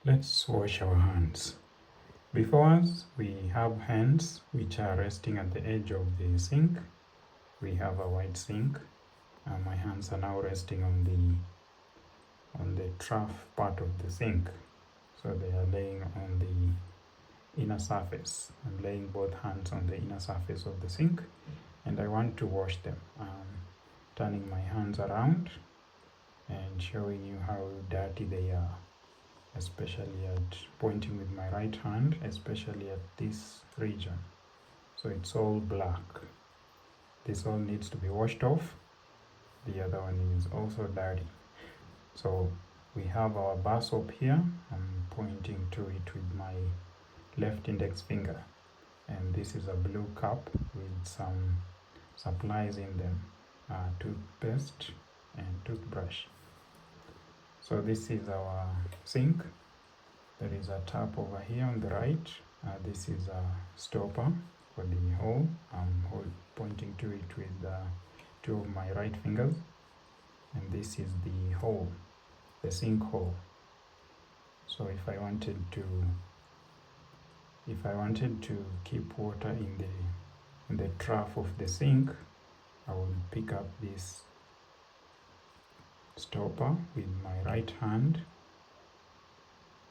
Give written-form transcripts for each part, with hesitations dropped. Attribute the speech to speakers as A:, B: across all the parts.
A: Let's wash our hands. Before us, we have hands which are resting at the edge of the sink. We have a white sink. My hands are now resting on the trough part of the sink. So they are laying on the inner surface. I'm laying both hands on the inner surface of the sink, and I want to wash them. Turning my hands around and showing you how dirty they are, especially at pointing with my right hand, especially at this region. So it's all black. This all needs to be washed off. The other one is also dirty. So we have our bar soap here. I'm pointing to it with my left index finger. And this is a blue cup with some supplies in them, toothpaste and toothbrush. So this is our sink. There is a tap over here on the right. This is a stopper for the hole. I'm pointing to it with two of my right fingers. And this is the hole, the sink hole. So if I wanted to keep water in the trough of the sink, I will pick up this stopper with my right hand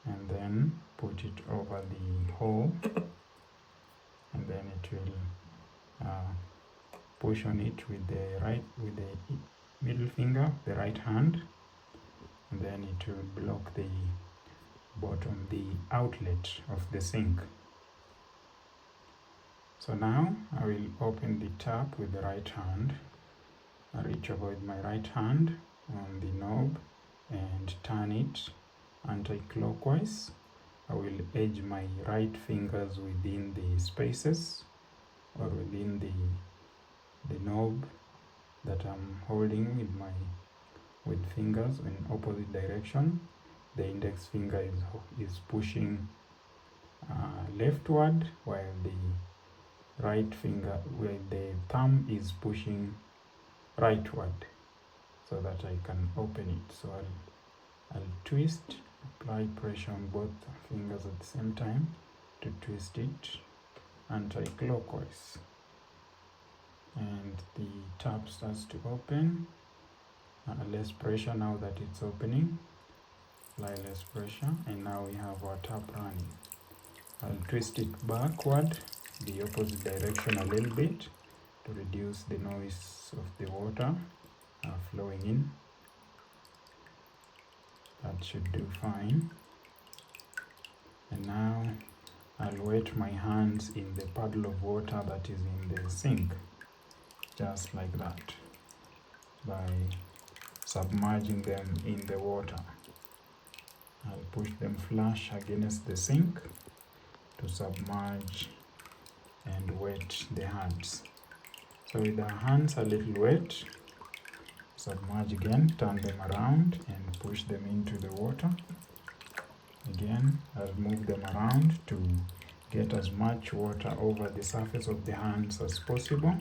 A: and then put it over the hole, and then it will push on it with the middle finger, the right hand, and then it will block the bottom, the outlet of the sink. So now I will open the tap with the right hand. I reach over with my right hand on the knob and turn it anti-clockwise. I will edge my right fingers within the spaces or within the knob that I'm holding with fingers in opposite direction. The index finger is pushing leftward, while the right finger, where the thumb is pushing rightward, so that I can open it. So I'll twist, apply pressure on both fingers at the same time to twist it anti-clockwise. And the tap starts to open. Less pressure now that it's opening. Apply less pressure, and now we have our tap running. I'll twist it backward, the opposite direction a little bit, to reduce the noise of the water flowing in. That should do fine. And now I'll wet my hands in the puddle of water that is in the sink, just like that, by submerging them in the water. I'll push them flush against the sink to submerge and wet the hands. So with the hands a little wet, submerge again, turn them around and push them into the water. Again, I'll move them around to get as much water over the surface of the hands as possible.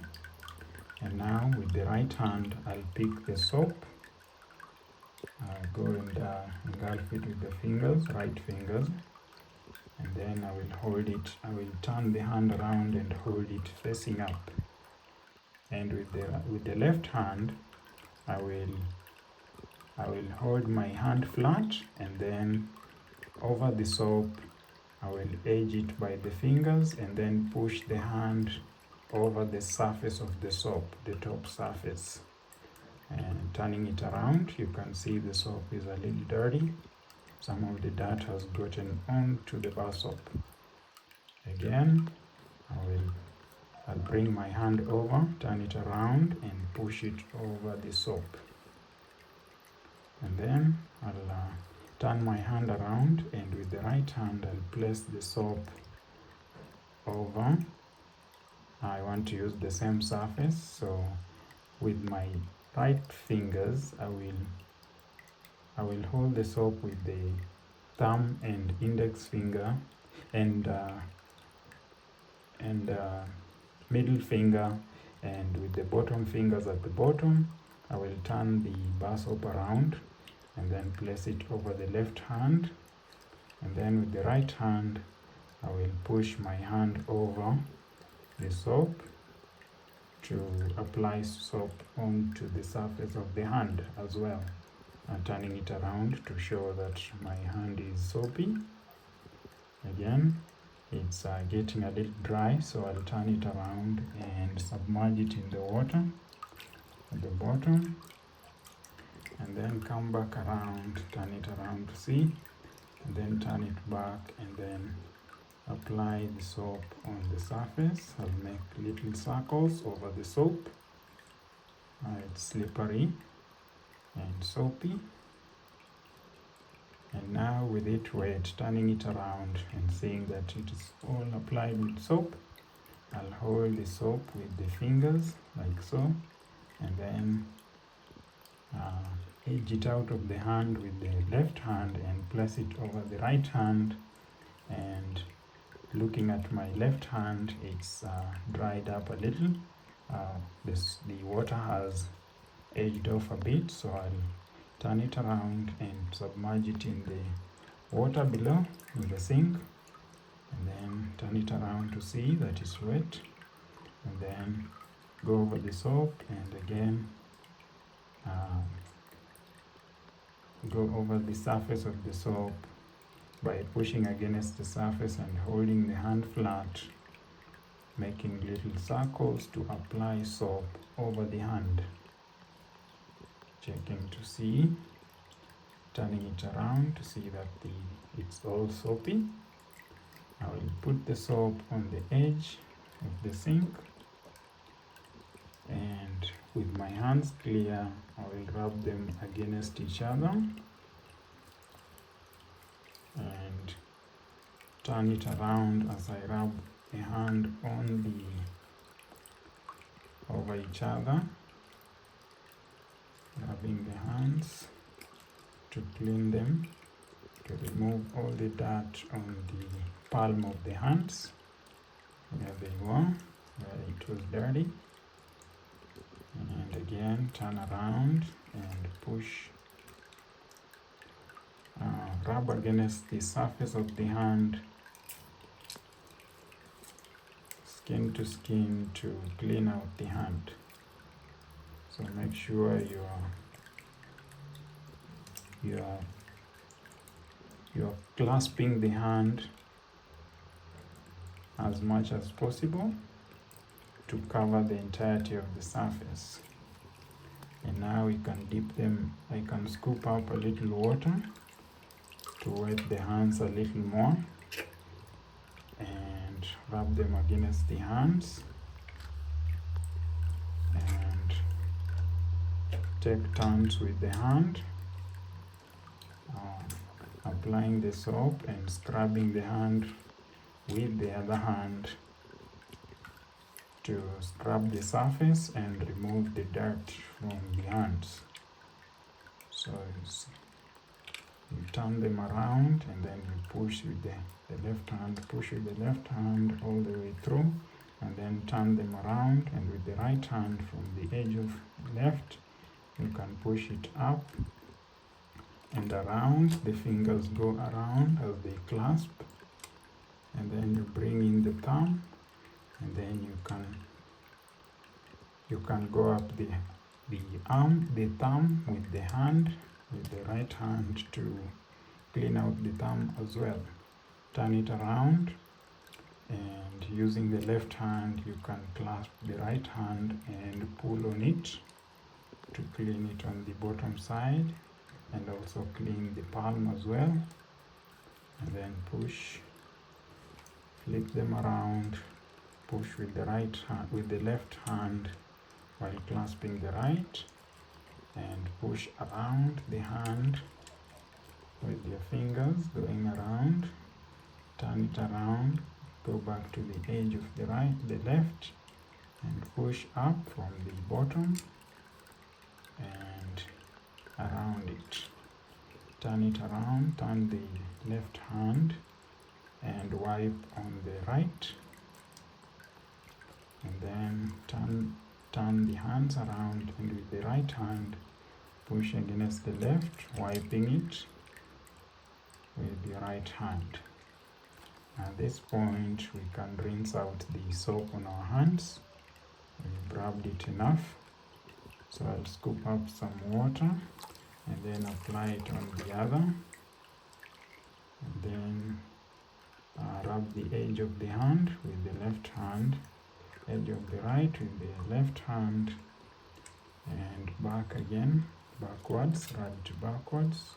A: And now with the right hand, I'll pick the soap. Go and engulf it with the fingers, right fingers. And then I will hold it, I will turn the hand around and hold it facing up. And with the left hand, I will hold my hand flat, and then over the soap, I will edge it by the fingers and then push the hand over the surface of the soap, the top surface. And turning it around, you can see the soap is a little dirty. Some of the dirt has gotten onto the bar soap. Again, I'll bring my hand over, turn it around and push it over the soap. And then I'll turn my hand around, and with the right hand I'll place the soap over. I want to use the same surface, so with my right fingers I will hold the soap with the thumb and index finger and middle finger, and with the bottom fingers at the bottom, I will turn the bar soap around and then place it over the left hand And then with the right hand, I will push my hand over the soap to apply soap onto the surface of the hand as well. I'm turning it around to show that my hand is soapy. Again, it's getting a little dry, so I'll turn it around and submerge it in the water at the bottom, and then come back around, turn it around to see, and then turn it back, and then apply the soap on the surface. I'll make little circles over the soap. It's slippery and soapy. And now with it wet, turning it around and seeing that it is all applied with soap, I'll hold the soap with the fingers like so, and then edge it out of the hand with the left hand and place it over the right hand. And looking at my left hand, it's dried up a little. The water has edged off a bit, so I'll turn it around and submerge it in the water below in the sink, and then turn it around to see that it's wet, and then go over the soap and again go over the surface of the soap by pushing against the surface and holding the hand flat, making little circles to apply soap over the hand. Checking to see, turning it around to see that it's all soapy. I will put the soap on the edge of the sink, and with my hands clear, I will rub them against each other and turn it around as I rub the hand over each other, rubbing the hands to clean them, to remove all the dirt on the palm of the hands where they were, where it was dirty. And again, turn around and push, rub against the surface of the hand, skin to skin, to clean out the hand. So make sure you're clasping the hand as much as possible to cover the entirety of the surface. And now we can dip them. I can scoop up a little water to wet the hands a little more and rub them against the hands, and take turns with the hand, applying the soap and scrubbing the hand with the other hand to scrub the surface and remove the dirt from the hands. So you turn them around and then you push with the left hand, push with the left hand all the way through, and then turn them around, and with the right hand from the edge of left, you can push it up and around. The fingers go around as they clasp, and then you bring in the thumb, and then you can go up the thumb with the hand, with the right hand, to clean out the thumb as well. Turn it around, and using the left hand, you can clasp the right hand and pull on it to clean it on the bottom side, and also clean the palm as well. And then push, flip them around, push with the right hand, with the left hand while clasping the right, and push around the hand with your fingers going around, turn it around, go back to the edge of the left, and push up from the bottom and around it. Turn it around, turn the left hand and wipe on the right, and then turn the hands around, and with the right hand push against the left, wiping it with with your right hand. At this point, we can rinse out the soap on our hands. We've rubbed it enough. So I'll scoop up some water and then apply it on the other. And then rub the edge of the hand with the left hand, edge of the right with the left hand, and back again, backwards, rub it backwards,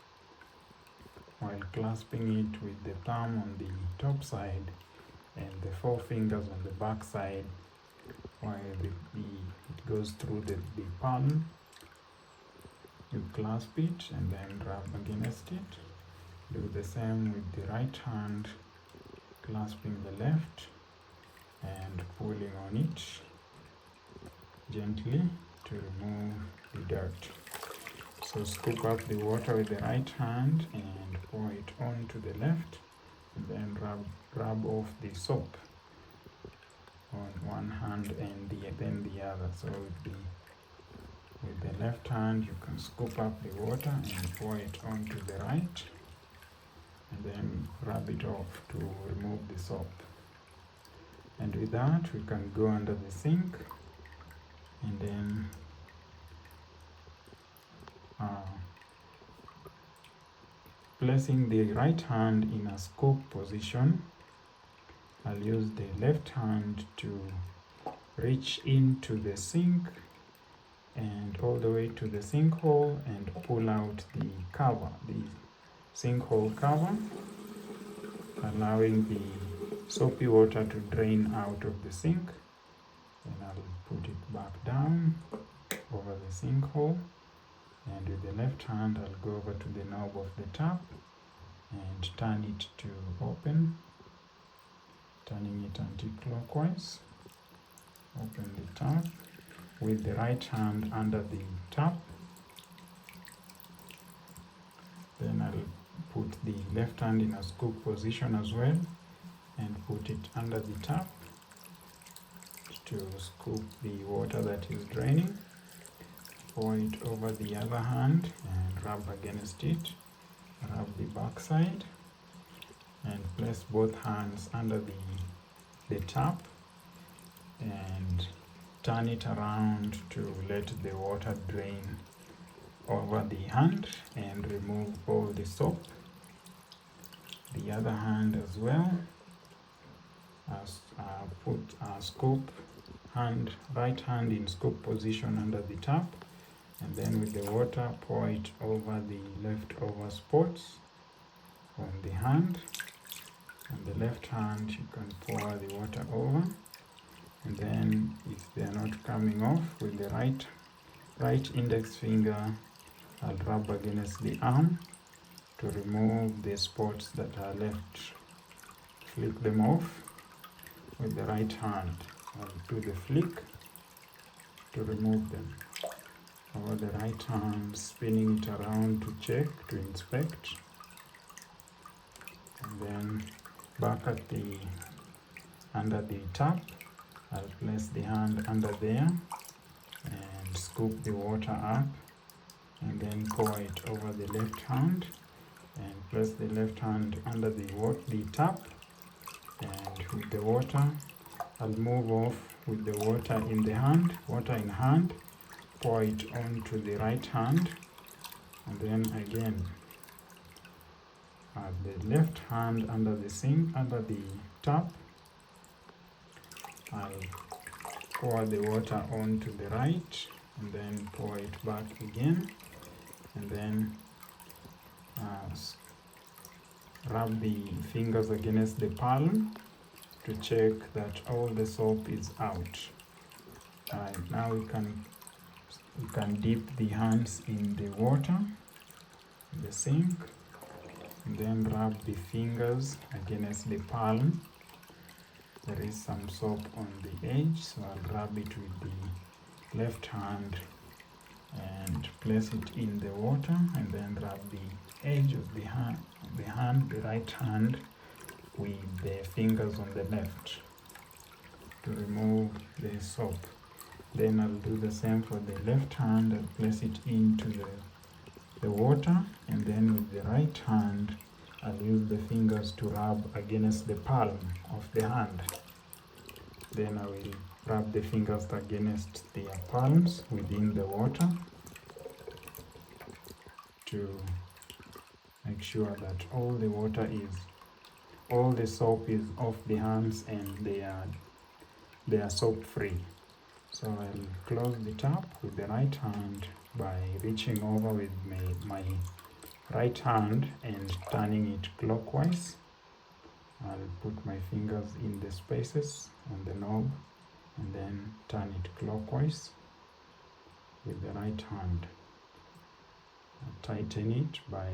A: while clasping it with the thumb on the top side and the four fingers on the back side, while it goes through the palm. You clasp it and then rub against it. Do the same with the right hand, clasping the left and pulling on it gently to remove the dirt. So scoop up the water with the right hand and pour it onto the left, and then rub off the soap on one hand and then the other. So with the left hand you can scoop up the water and pour it onto the right, and then rub it off to remove the soap. And with that we can go under the sink and then placing the right hand in a scoop position. I'll use the left hand to reach into the sink and all the way to the sinkhole and pull out the cover, the sinkhole cover, allowing the soapy water to drain out of the sink. Then I'll put it back down over the sinkhole, and with the left hand I'll go over to the knob of the tap and turn it to open, turning it anti-clockwise. Open the tap with the right hand under the tap. Then I'll put the left hand in a scoop position as well and put it under the tap to scoop the water that is draining. Pour it over the other hand and rub against it. Rub the back side and place both hands under the tap and turn it around to let the water drain over the hand and remove all the soap. The other hand as well, put a scoop hand, right hand in scoop position under the tap, and then with the water pour it over the leftover spots on the hand. On the left hand you can pour the water over, and then if they are not coming off, with the right index finger I'll rub against the arm to remove the spots that are left. Flick them off with the right hand. I'll do the flick to remove them. Over the right hand, spinning it around to check, to inspect. And then back at under the tap, I'll place the hand under there and scoop the water up, and then pour it over the left hand and place the left hand under the tap, and with the water I'll move off with the water in the hand, water in hand, pour it onto the right hand, and then again the left hand under the sink, under the tap, I'll pour the water onto the right and then pour it back again, and then rub the fingers against the palm to check that all the soap is out. Alright, now we can dip the hands in the water in the sink, and then rub the fingers against the palm. There is some soap on the edge, so I'll rub it with the left hand and place it in the water, and then rub the edge of the right hand with the fingers on the left to remove the soap. Then I'll do the same for the left hand. I'll place it into the water, and then with the right hand I'll use the fingers to rub against the palm of the hand. Then I will rub the fingers against their palms within the water to make sure that all the soap is off the hands and they are soap free. So I'll close the tap with the right hand by reaching over with my right hand and turning it clockwise. I'll put my fingers in the spaces on the knob and then turn it clockwise with the right hand. I'll tighten it by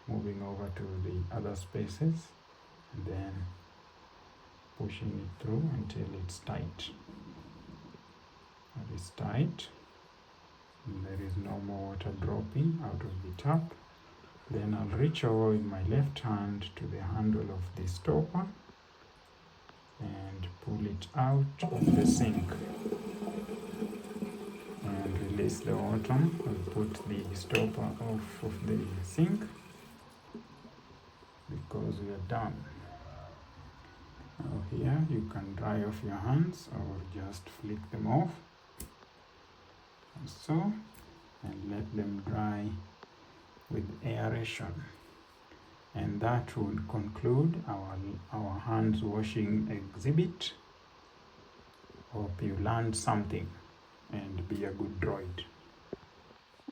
A: moving over to the other spaces and then pushing it through until it's tight. That is tight. And there is no more water dropping out of the tap. Then I'll reach over with my left hand to the handle of the stopper and pull it out of the sink and release the water. I'll put the stopper off of the sink because we are done. Now here you can dry off your hands or just flick them off, and so, and let them dry with aeration. And that would conclude our hands washing exhibit. Hope you learned something and be a good droid.